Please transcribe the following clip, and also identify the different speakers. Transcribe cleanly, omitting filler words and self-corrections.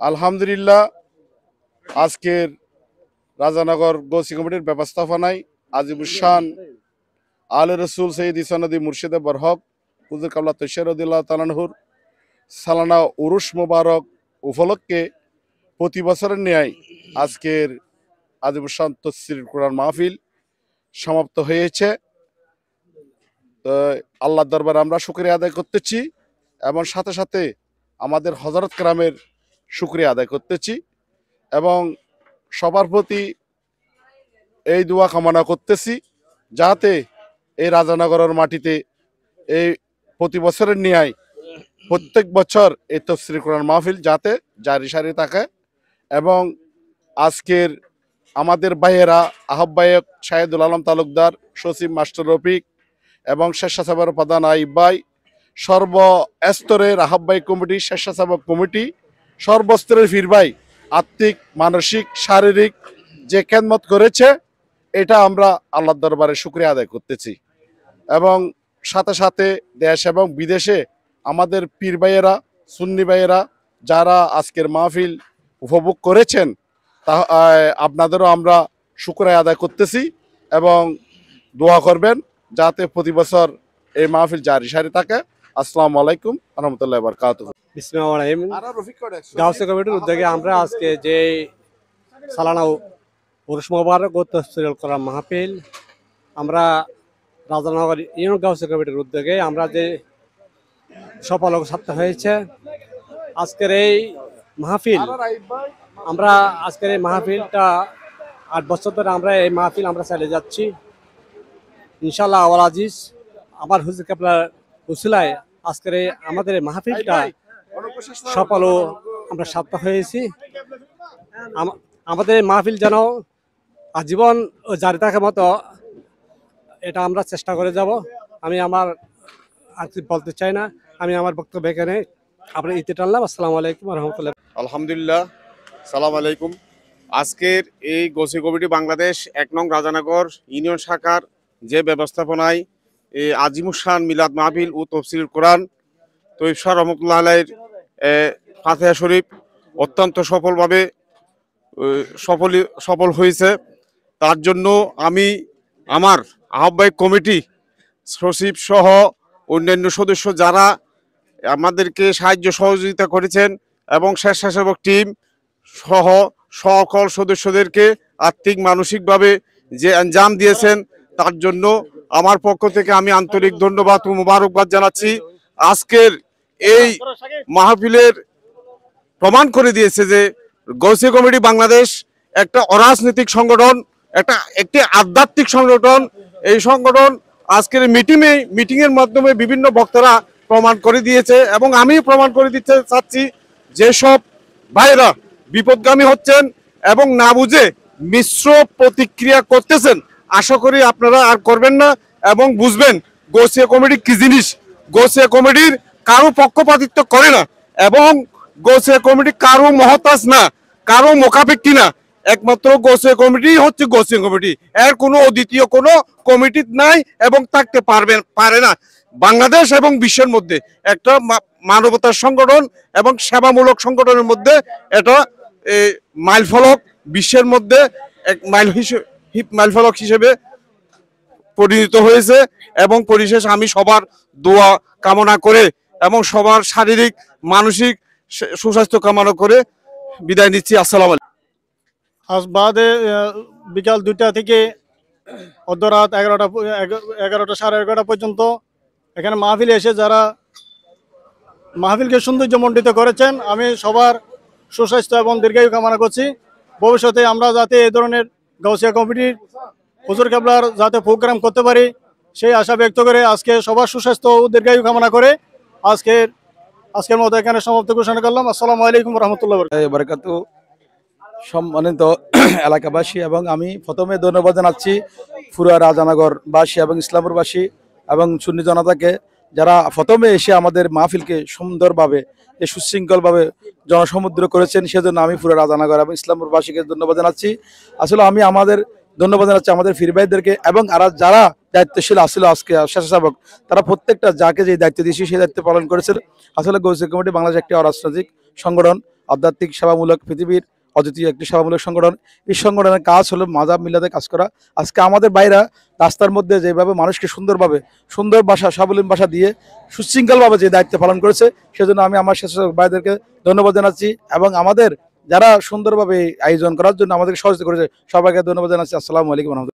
Speaker 1: আলহামদুলিল্লাহ, আজকের রাজানগর গৌসী কমিটির ব্যবস্থাপনায় আজিবুসান আলে রসুল সৈয়দ ইসানদী মুর্শিদে বরহক হুজুর কাবলা তৈশরুদ্দিল্লাহ তালানহুর সালানা উরুস মোবারক উপলক্ষে প্রতি বছরের ন্যায় আজকের আজিবুসান তফসির কোরআন মাহফিল সমাপ্ত হয়েছে। তো আল্লাহর দরবারে আমরা শুকরিয়া আদায় করতেছি এবং সাথে সাথে আমাদের হযরত কেরামের শুকরিয়া আদায় করতেছি এবং সবার প্রতি এই দোয়া কামনা করতেছি যাতে এই রাজানগরের মাটিতে এই প্রতি বছরের ন্যায় প্রত্যেক বছর এই তফসির কোরআন মাহফিল যাতে জারি সারি থাকে এবং আজকের আমাদের ভাইয়েরা আহ্বায়ক শাহেদুল আলম তালুকদার, সচিব মাস্টার রফিক এবং স্বেচ্ছাসেবক প্রধান আইব ভাই, সর্বস্তরের আহ্বায়ক কমিটি, স্বেচ্ছাসেবক কমিটি, সর্বস্তরের ফির ভাই আত্মিক, মানসিক, শারীরিক যে খেদমত করেছে এটা আমরা আল্লাহর দরবারে শুকরিয়া আদায় করতেছি এবং সাথে সাথে দেশ এবং বিদেশে আমাদের পীর ভাইয়েরা, সুন্নি ভাইয়েরা যারা আজকের মাহফিল উপভোগ করেছেন তা আপনাদেরও আমরা শুকরিয়া আদায় করতেছি এবং দোয়া করবেন যাতে প্রতি বছর এই মাহফিল জারি সারি থাকে। আসসালামু আলাইকুম ওয়া রাহমাতুল্লাহি ওয়া বারাকাতুহু।
Speaker 2: বিসমিল্লাহির গাউসিয়া কমিটির উদ্যোগে আমরা আজকে যে সালানা উরুস মোবারক ও তফসিরুল কোরআন মাহফিল আমরা রাজানগর ইউনিয়ন গাউসিয়া কমিটির উদ্যোগে আমরা যে সফল সার্থক হয়েছে আজকের এই মাহফিল। আমরা আজকের এই মাহফিলটা 8 বছর ধরে আমরা এই মাহফিল আমরা চালিয়ে যাচ্ছি ইনশাআল্লাহ আওয়াল আজিজ আমার হুজুর কেবলার উসিলায় আজকের এই আমাদের এই মাহফিলটা সফল ও আমরা সার্থক হয়েছি। আমাদের মাহফিল যেন আজীবন জারি থাকার মতো এটা আমরা চেষ্টা করে যাব। আমি আমার আর কিছু বলতে চাই না, আমি আমার বক্তব্য এখানে আপনার ইতি টানলাম। আসসালামু আলাইকুম ওয়া রাহমাতুল্লাহ।
Speaker 3: আলহামদুলিল্লাহ, সালাম আলাইকুম। আজকের এই গৌসী কমিটি বাংলাদেশ 1 নং রাজানগর ইউনিয়ন শাখার যে ব্যবস্থাপনায় এই আজিমুসান মিলাদ মাহফিল ও তফসির কোরআন তৈয়ব শাহ রহমতুল্লাহ আলাইহির ফাতিহা শরীফ অত্যন্ত সফলভাবে সফল হয়েছে। তার জন্য আমি আমার আহ্বায়ক কমিটি, সচিব সহ অন্যান্য সদস্য যারা আমাদেরকে সাহায্য সহযোগিতা করেছেন এবং স্বেচ্ছাসেবক টিম সহ সকল সদস্যদেরকে আর্থিক মানসিকভাবে যে আঞ্জাম দিয়েছেন তার জন্য আমার পক্ষ থেকে আমি আন্তরিক ধন্যবাদ ও মোবারকবাদ জানাচ্ছি। আজকের এই মাহফিলের প্রমাণ করে দিয়েছে যে গৌসী কমিটি বাংলাদেশ একটা অরাজনৈতিক সংগঠন, একটি আধ্যাত্মিক সংগঠন। এই সংগঠন আজকের মিটিংয়ের মাধ্যমে বিভিন্ন বক্তারা প্রমাণ করে দিয়েছে এবং আমি প্রমাণ করে দিতে চাচ্ছি যেসব ভাইরা বিপদগামী হচ্ছেন এবং না বুঝে মিশ্র প্রতিক্রিয়া করতেছেন, আশা করি আপনারা আর করবেন না এবং বুঝবেন গৌসিয়া কমিটি কি জিনিস। গৌসিয়া কমিটির কারো পক্ষপাতিত্ব করে না এবং গৌসিয়া কমিটি কারো মহতাজ না, কারো মোকাবেক্ষী না। একমাত্র গৌসিয়া কমিটি হচ্ছে গৌসিয়া কমিটি, এর কোনো অদ্বিতীয় কোনো কমিটি নাই এবং থাকতে পারে না। বাংলাদেশ এবং বিশ্বের মধ্যে একটা মানবতার সংগঠন এবং সেবামূলক সংগঠনের মধ্যে এটা মাইলফলক, বিশ্বের মধ্যে এক মাইলফলক হিসেবে পরিণত হয়েছে এবং পরিশেষ আমি সবার দোয়া কামনা করে এবং সবার শারীরিক মানসিক সুস্বাস্থ্য কামনা করে বিদায় নিচ্ছি। আসসালামু আলাইকুম।
Speaker 4: আজ বাদে বিকাল 2টা থেকে অর্ধরাত 11টা সাড়ে 11টা পর্যন্ত এখানে মাহফিলে এসে যারা মাহফিলকে সৌন্দর্যমণ্ডিত করেছেন আমি সবার সুস্বাস্থ্য এবং দীর্ঘায়ু কামনা করছি। ভবিষ্যতে আমরা যাতে এই ধরনের গাউসিয়া কমিটির হুজুর কেবলার যাতে প্রোগ্রাম করতে পারি সেই আশা ব্যক্ত করে আজকে সবার সুস্বাস্থ্য ও দীর্ঘায়ু কামনা করে আজকের মতো এখানে সমাপ্ত ঘোষণা করলাম। আসসালামু আলাইকুম ওয়া রাহমাতুল্লাহি ওয়া
Speaker 5: বারাকাতুহু। সম্মানিত এলাকাবাসী এবং আমি প্রথমে ধন্যবাদ জানাচ্ছি পুরা রাজানগরবাসী এবং ইসলামপুরবাসী এবং সুন্নি জনতাকে যারা প্রথমে এসে আমাদের মাহফিলকে সুন্দরভাবে সুশৃঙ্খলভাবে জনসমুদ্র করেছেন, সেজন্য আমি পুরো রাজানগর এবং ইসলামপুরবাসীকে ধন্যবাদ জানাচ্ছি। আসলে আমি ধন্যবাদ জানাচ্ছি আমাদের ফির ভাইদেরকে এবং যারা দায়িত্বশীল আসলে আজকে স্বেচ্ছাসেবক তারা প্রত্যেকটা যাকে যে দায়িত্ব দিয়েছি সেই দায়িত্ব পালন করেছে। আসলে গৌসিয়া কমিটি বাংলাদেশ একটি অরাজনৈতিক সংগঠন। আধ্যাত্মিক সেবামূলক পৃথিবীর অদ্বিতীয় একটি সেবামূলক সংগঠন। এই সংগঠনের কাজ হলো মাযহাব মিলাতে কাজ করা। আজকে আমাদের ভাইরা রাস্তার মধ্যে যেভাবে মানুষকে সুন্দরভাবে সুন্দর ভাষা স্বাবলম্বী ভাষা দিয়ে সুশৃঙ্খলভাবে যে দায়িত্ব পালন করেছে, সেজন্য আমি আমার স্বেচ্ছাসেবক ভাইদেরকে ধন্যবাদ জানাচ্ছি এবং আমাদের যারা সুন্দরভাবে এই আয়োজন করার জন্য আমাদেরকে সহযোগিতা করেছে সবাইকে ধন্যবাদ জানাচ্ছি। আসসালামু আলাইকুম।